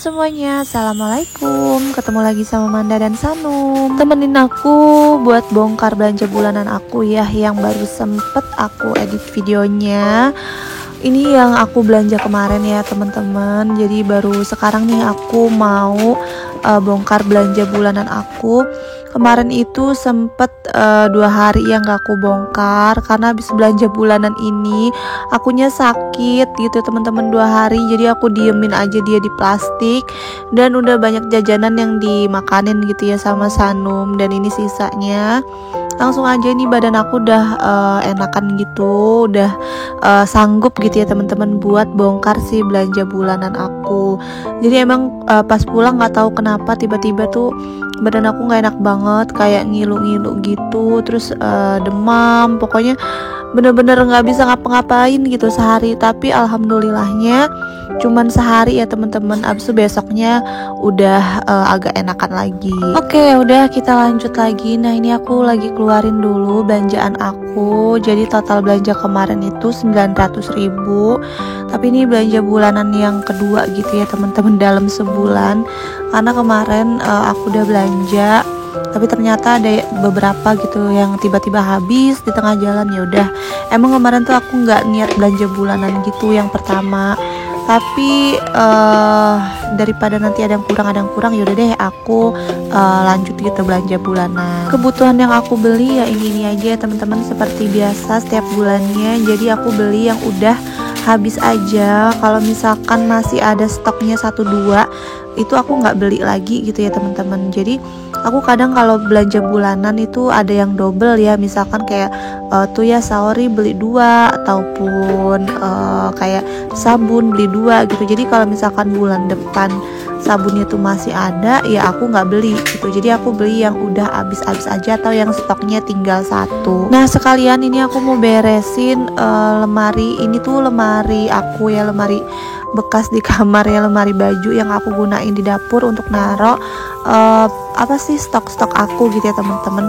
semuanya, assalamualaikum. Ketemu lagi sama Manda dan Sanum. Temenin aku buat bongkar belanja bulanan aku ya, yang baru sempet aku edit videonya. Ini yang aku belanja kemarin ya teman-teman. Jadi baru sekarang nih aku mau bongkar belanja bulanan aku. Kemarin itu sempet 2 hari yang gak aku bongkar karena habis belanja bulanan ini akunya sakit gitu teman-teman 2 hari. Jadi aku diemin aja dia di plastik, dan udah banyak jajanan yang dimakanin gitu ya sama Sanum, dan ini sisanya. Langsung aja nih badan aku udah enakan gitu, udah sanggup gitu ya teman-teman buat bongkar si belanja bulanan aku. Jadi emang pas pulang nggak tahu kenapa tiba-tiba tuh badan aku nggak enak banget, kayak ngilu-ngilu gitu, terus demam, pokoknya bener-bener nggak bisa ngapa-ngapain gitu sehari. Tapi alhamdulillahnya cuman sehari ya teman-teman, abis itu besoknya udah agak enakan lagi. Oke, udah kita lanjut lagi. Nah ini aku lagi keluarin dulu belanjaan aku. Jadi total belanja kemarin itu 900.000, tapi ini belanja bulanan yang kedua gitu ya teman-teman dalam sebulan, karena kemarin aku udah belanja tapi ternyata ada beberapa gitu yang tiba-tiba habis di tengah jalan. Ya udah, emang kemarin tuh aku nggak niat belanja bulanan gitu yang pertama, tapi daripada nanti ada yang kurang yaudah deh aku lanjut gitu belanja bulanan. Kebutuhan yang aku beli ya ini aja teman-teman, seperti biasa setiap bulannya. Jadi aku beli yang udah habis aja. Kalau misalkan masih ada stoknya 1-2 itu aku nggak beli lagi gitu ya teman-teman. Jadi aku kadang kalau belanja bulanan itu ada yang double ya, misalkan kayak tuh ya saori beli 2, ataupun kayak sabun beli 2 gitu. Jadi kalau misalkan bulan depan sabunnya tuh masih ada ya aku nggak beli gitu. Jadi aku beli yang udah habis aja atau yang stoknya tinggal 1. Nah sekalian ini aku mau beresin lemari. Ini tuh lemari aku ya, lemari bekas di kamar ya, lemari baju yang aku gunain di dapur untuk naro stok-stok aku gitu ya teman-teman.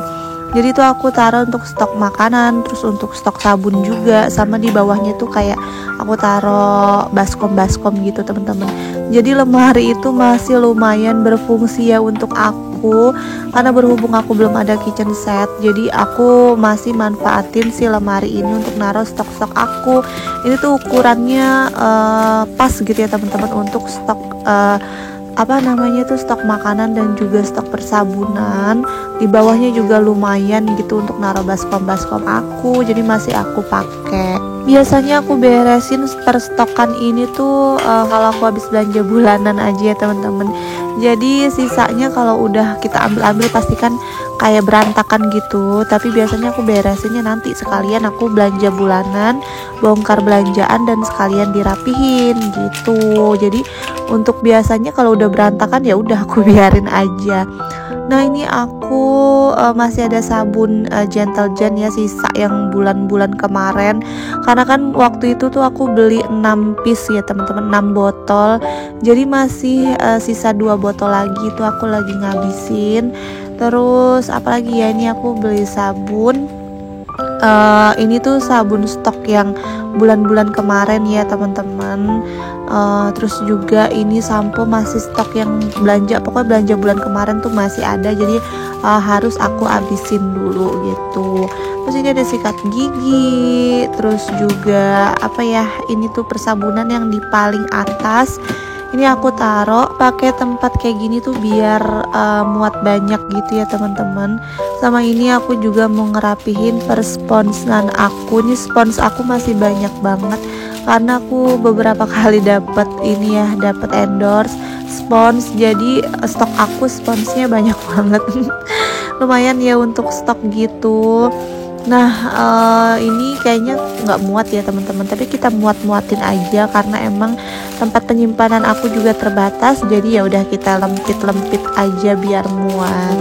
Jadi tuh aku taruh untuk stok makanan, terus untuk stok sabun juga, sama di bawahnya tuh kayak aku taruh baskom gitu teman-teman. Jadi lemari itu masih lumayan berfungsi ya untuk aku, karena berhubung aku belum ada kitchen set, jadi aku masih manfaatin si lemari ini untuk naruh stok-stok aku. Ini tuh ukurannya pas gitu ya teman-teman untuk stok stok makanan dan juga stok persabunan. Di bawahnya juga lumayan gitu untuk naruh baskom aku, jadi masih aku pakai. Biasanya aku beresin perstokan ini tuh kalau aku habis belanja bulanan aja ya teman-teman. Jadi sisanya kalau udah kita ambil pastikan kayak berantakan gitu. Tapi biasanya aku beresinnya nanti sekalian aku belanja bulanan, bongkar belanjaan, dan sekalian dirapihin gitu. Jadi untuk biasanya kalau udah berantakan ya udah aku biarin aja. Nah ini aku masih ada sabun Gentle Gen ya, sisa yang bulan-bulan kemarin. Karena kan waktu itu tuh aku beli 6 piece ya teman-teman, 6 botol. Jadi masih sisa 2 botol lagi tuh aku lagi ngabisin. Terus apalagi ya, ini aku beli sabun. Ini tuh sabun stok yang bulan-bulan kemarin ya teman-teman. Terus juga ini sampo masih stok yang pokoknya belanja bulan kemarin tuh masih ada, jadi harus aku habisin dulu gitu. Terus ini ada sikat gigi, terus juga ini tuh persabunan yang di paling atas. Ini aku taruh pakai tempat kayak gini tuh biar muat banyak gitu ya teman-teman. Sama ini aku juga mau ngerapihin persponsan aku. Ini spons aku masih banyak banget karena aku beberapa kali dapat endorse spons. Jadi stok aku sponsnya banyak banget. Lumayan ya untuk stok gitu. Nah ini kayaknya nggak muat ya teman-teman, tapi kita muatin aja karena emang tempat penyimpanan aku juga terbatas. Jadi ya udah kita lempit aja biar muat.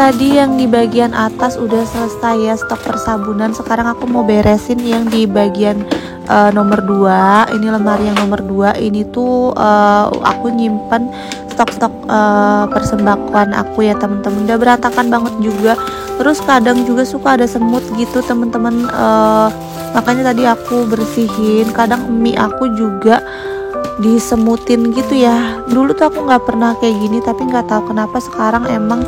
tadi yang di bagian atas udah selesai ya stok persabunan. Sekarang aku mau beresin yang di bagian nomor 2. Ini lemari yang nomor 2. Ini tuh aku nyimpen stok-stok persembakoan aku ya teman-teman. Udah berantakan banget juga. Terus kadang juga suka ada semut gitu teman-teman. Makanya tadi aku bersihin. Kadang mie aku juga disemutin gitu ya. Dulu tuh aku nggak pernah kayak gini, tapi nggak tahu kenapa sekarang emang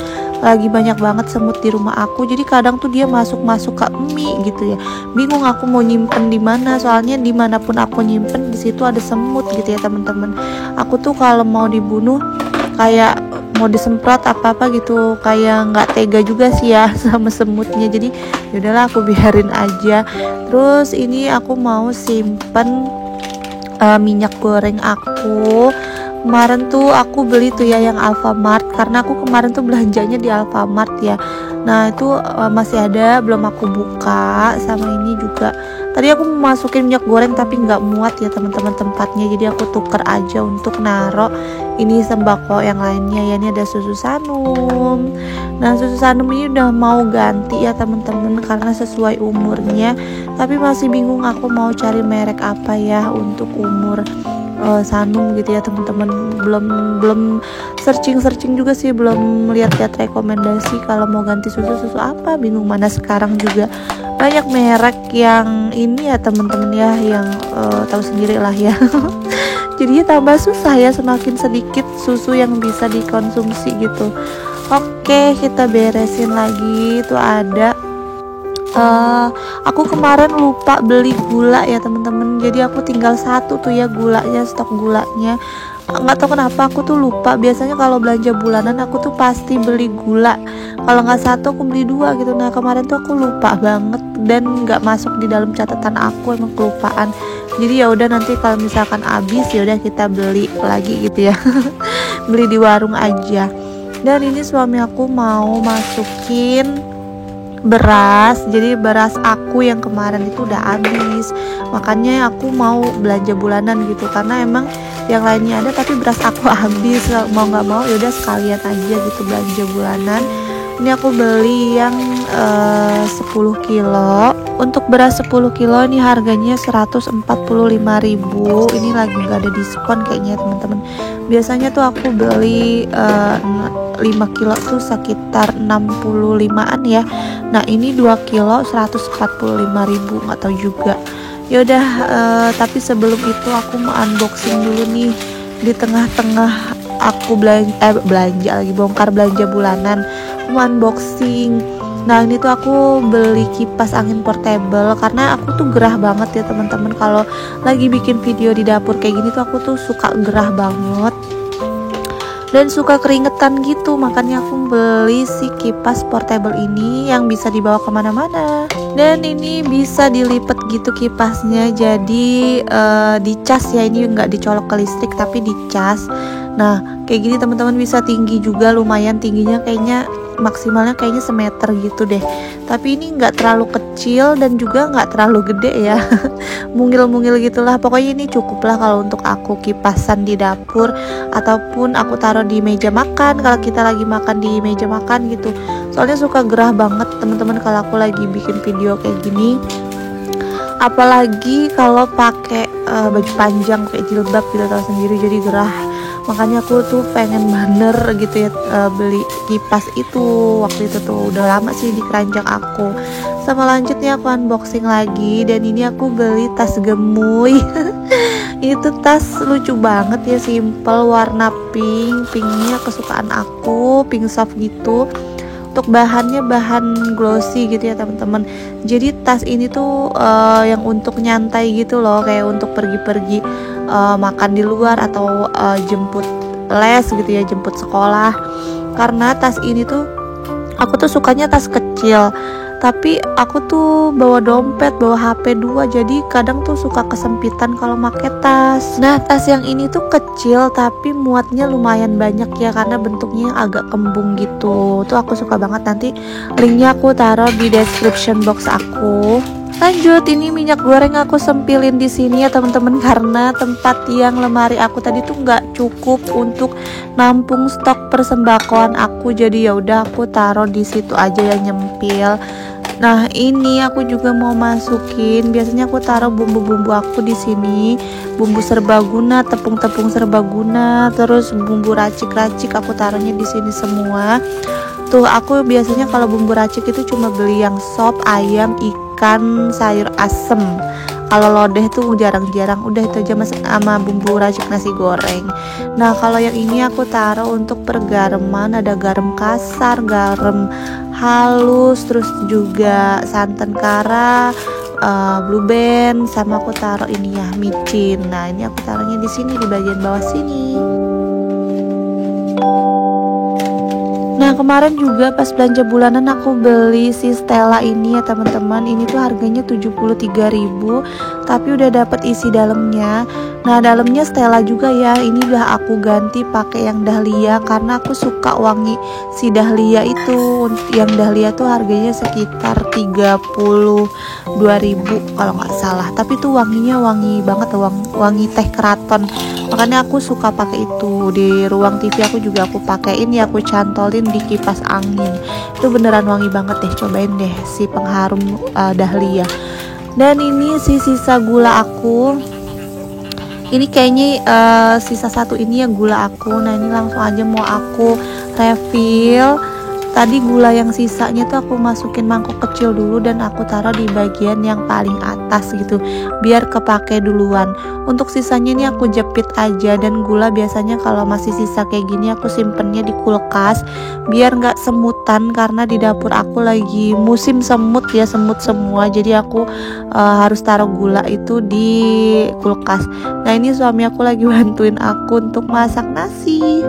lagi banyak banget semut di rumah aku. Jadi kadang tuh dia masuk ke mie gitu ya. Bingung aku mau nyimpen di mana, soalnya dimanapun aku nyimpen di situ ada semut gitu ya teman-teman. Aku tuh kalau mau dibunuh kayak mau disemprot apa gitu, kayak nggak tega juga sih ya sama semutnya. Jadi yaudahlah aku biarin aja. Terus ini aku mau simpen minyak goreng aku. Kemarin tuh aku beli tuh ya yang Alfamart, karena aku kemarin tuh belanjanya di Alfamart ya. Nah itu masih ada, belum aku buka. Sama ini juga tadi aku mau masukin minyak goreng tapi nggak muat ya teman-teman tempatnya, jadi aku tuker aja untuk naro ini sembako yang lainnya ya. Ini ada susu Sanum. Nah susu Sanum ini udah mau ganti ya teman-teman karena sesuai umurnya, tapi masih bingung aku mau cari merek apa ya untuk umur Sanum gitu ya teman-teman. Belum searching juga sih, belum lihat rekomendasi kalau mau ganti susu apa, bingung mana. Sekarang juga banyak merek yang ini ya teman-teman ya, yang tahu sendiri lah ya. Jadinya tambah susah ya, semakin sedikit susu yang bisa dikonsumsi gitu. Oke, kita beresin lagi. Itu ada aku kemarin lupa beli gula ya teman-teman, jadi aku tinggal satu tuh ya gulanya, stok gulanya. Nggak tahu kenapa aku tuh lupa. Biasanya kalau belanja bulanan aku tuh pasti beli gula, kalau nggak satu aku beli 2 gitu. Nah kemarin tuh aku lupa banget dan nggak masuk di dalam catatan aku, emang kelupaan. Jadi ya udah, nanti kalau misalkan habis ya udah kita beli lagi gitu ya. Beli di warung aja. Dan ini suami aku mau masukin beras, jadi beras aku yang kemarin itu udah habis, makanya aku mau belanja bulanan gitu, karena emang yang lainnya ada tapi beras aku habis. Mau nggak mau yaudah sekalian aja gitu belanja bulanan. Ini aku beli yang 10 kilo. Untuk beras 10 kilo ini harganya 145.000. Ini lagi nggak ada diskon kayaknya teman-teman. Biasanya tuh aku beli 5 kilo tuh sekitar 65-an ya. Nah ini 2 kilo 145.000, nggak tahu juga. Yaudah, tapi sebelum itu aku mau unboxing dulu nih. Di tengah-tengah aku belanja lagi, bongkar belanja bulanan, mau unboxing. Nah ini tuh aku beli kipas angin portable karena aku tuh gerah banget ya teman-teman. Kalau lagi bikin video di dapur kayak gini tuh aku tuh suka gerah banget dan suka keringetan gitu, makanya aku beli si kipas portable ini yang bisa dibawa kemana-mana. Dan ini bisa dilipat gitu kipasnya, jadi dicas ya, ini nggak dicolok ke listrik tapi dicas. Nah kayak gini teman-teman, bisa tinggi juga, lumayan tingginya, kayaknya maksimalnya kayaknya semeter gitu deh. Tapi ini nggak terlalu kecil dan juga nggak terlalu gede ya. Mungil-mungil gitulah, pokoknya ini cukup lah kalau untuk aku kipasan di dapur, ataupun aku taruh di meja makan kalau kita lagi makan di meja makan gitu. Soalnya suka gerah banget teman-teman kalau aku lagi bikin video kayak gini, apalagi kalau pakai baju panjang kayak jilbab gitu, tahu sendiri, jadi gerah. Makanya aku tuh pengen bener gitu ya beli kipas itu. Waktu itu tuh udah lama sih di keranjang aku. Sama lanjutnya aku unboxing lagi, dan ini aku beli tas gemuy. Itu tas lucu banget ya, simple, warna pink. Pinknya kesukaan aku, pink soft gitu. Untuk bahannya bahan glossy gitu ya teman-teman. Jadi tas ini tuh yang untuk nyantai gitu loh, kayak untuk pergi-pergi makan di luar atau jemput les gitu ya, jemput sekolah. Karena tas ini tuh aku tuh sukanya tas kecil, tapi aku tuh bawa dompet, bawa HP 2, jadi kadang tuh suka kesempitan kalau pakai tas. Nah tas yang ini tuh kecil tapi muatnya lumayan banyak ya, karena bentuknya agak kembung gitu. Tuh aku suka banget, nanti linknya aku taruh di description box aku. Lanjut, ini minyak goreng aku sempilin di sini ya teman-teman, karena tempat yang lemari aku tadi tuh nggak cukup untuk nampung stok persembakoan aku, jadi ya udah aku taruh di situ aja ya nyempil. Nah, ini aku juga mau masukin, biasanya aku taruh bumbu-bumbu aku di sini, bumbu serbaguna, tepung-tepung serbaguna, terus bumbu racik-racik aku taruhnya di sini semua. Tuh, aku biasanya kalau bumbu racik itu cuma beli yang sop, ayam, ikan, sayur asem. Kalau lodeh tuh jarang-jarang, udah itu aja mas sama bumbu racik nasi goreng. Nah, kalau yang ini aku taruh untuk pergareman, ada garam kasar, garam halus, terus juga santan kara, blue band, sama aku taruh ini ya micin. Nah, ini aku taruhnya di sini di bagian bawah sini. Nah, kemarin juga pas belanja bulanan aku beli si Stella ini ya teman-teman. Ini tuh harganya 73.000, tapi udah dapat isi dalamnya. Nah, dalamnya Stella juga ya. Ini udah aku ganti pakai yang dahlia karena aku suka wangi si dahlia itu. Yang dahlia tuh harganya sekitar 32.000 kalau nggak salah. Tapi tuh wanginya wangi banget, wangi teh keraton. Makanya aku suka pakai itu. Di ruang TV aku juga aku pakein ya, aku cantolin di kipas angin. Itu beneran wangi banget deh, cobain deh si pengharum dahlia. Dan ini si sisa gula aku. Ini kayaknya sisa satu ini ya gula aku. Nah, ini langsung aja mau aku refill. Tadi gula yang sisanya tuh aku masukin mangkok kecil dulu dan aku taruh di bagian yang paling atas gitu, biar kepake duluan. Untuk sisanya ini aku jepit aja, dan gula biasanya kalau masih sisa kayak gini aku simpennya di kulkas biar nggak semutan, karena di dapur aku lagi musim semut ya, semut semua. Jadi aku harus taruh gula itu di kulkas. Nah, ini suami aku lagi bantuin aku untuk masak nasi.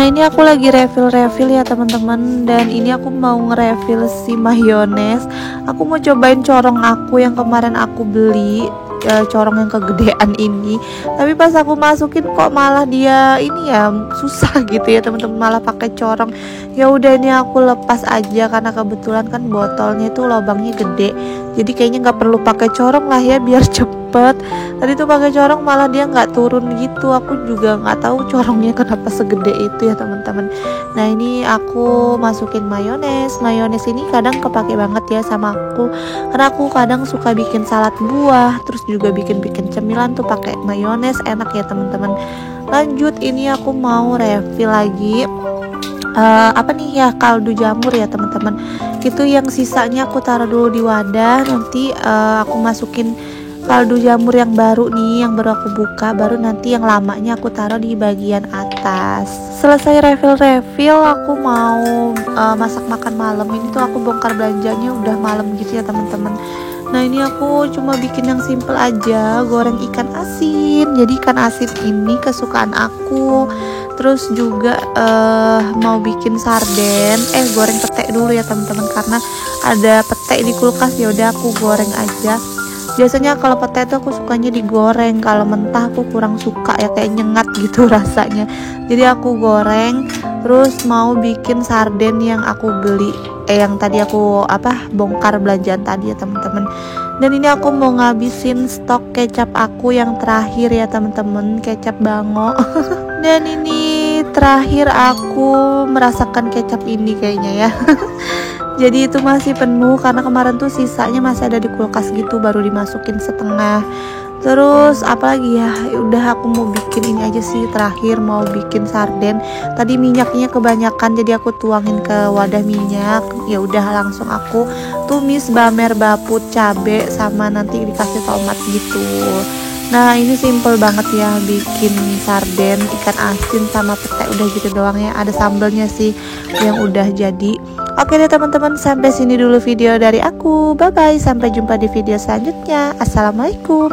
Ini aku lagi refill ya teman-teman, dan ini aku mau nge-refill si mayones. Aku mau cobain corong aku yang kemarin aku beli, corong yang kegedean ini. Tapi pas aku masukin kok malah dia ini ya susah gitu ya teman-teman, malah pakai corong. Ya udah, ini aku lepas aja karena kebetulan kan botolnya itu lubangnya gede. Jadi kayaknya nggak perlu pakai corong lah ya biar cepet. Tadi tuh pakai corong malah dia nggak turun gitu. Aku juga nggak tahu corongnya kenapa segede itu ya teman-teman. Nah, ini aku masukin mayones. Mayones ini kadang kepake banget ya sama aku, karena aku kadang suka bikin salad buah, terus juga bikin cemilan tuh pakai mayones, enak ya teman-teman. Lanjut, ini aku mau refill lagi. Apa nih ya, kaldu jamur ya teman-teman. Itu yang sisanya aku taruh dulu di wadah. Nanti aku masukin kaldu jamur yang baru nih, yang baru aku buka. Baru nanti yang lamanya aku taruh di bagian atas. Selesai refill, aku mau masak makan malam. Ini tuh aku bongkar belanjanya udah malam gitu ya teman-teman. Nah, ini aku cuma bikin yang simple aja, goreng ikan asin. Jadi ikan asin ini kesukaan aku. Terus juga mau bikin sarden, goreng pete dulu ya teman-teman, karena ada pete di kulkas. Ya udah aku goreng aja. Biasanya kalau pete tuh aku sukanya digoreng, kalau mentah aku kurang suka ya, kayak nyengat gitu rasanya. Jadi aku goreng. Terus mau bikin sarden yang aku beli, yang tadi aku bongkar belanjaan tadi ya teman-teman. Dan ini aku mau ngabisin stok kecap aku yang terakhir ya teman-teman, kecap Bango. Dan ini terakhir aku merasakan kecap ini kayaknya ya. Jadi itu masih penuh karena kemarin tuh sisanya masih ada di kulkas gitu, baru dimasukin setengah. Terus apalagi ya, udah aku mau bikin ini aja sih, terakhir mau bikin sarden. Tadi minyaknya kebanyakan jadi aku tuangin ke wadah minyak. Ya udah langsung aku tumis bamer baput cabe sama nanti dikasih tomat gitu. Nah ini simple banget ya bikin sarden ikan asin sama pete, udah gitu doang ya. Ada sambelnya sih yang udah jadi. Oke deh teman-teman, sampai sini dulu video dari aku. Bye bye, sampai jumpa di video selanjutnya. Assalamualaikum.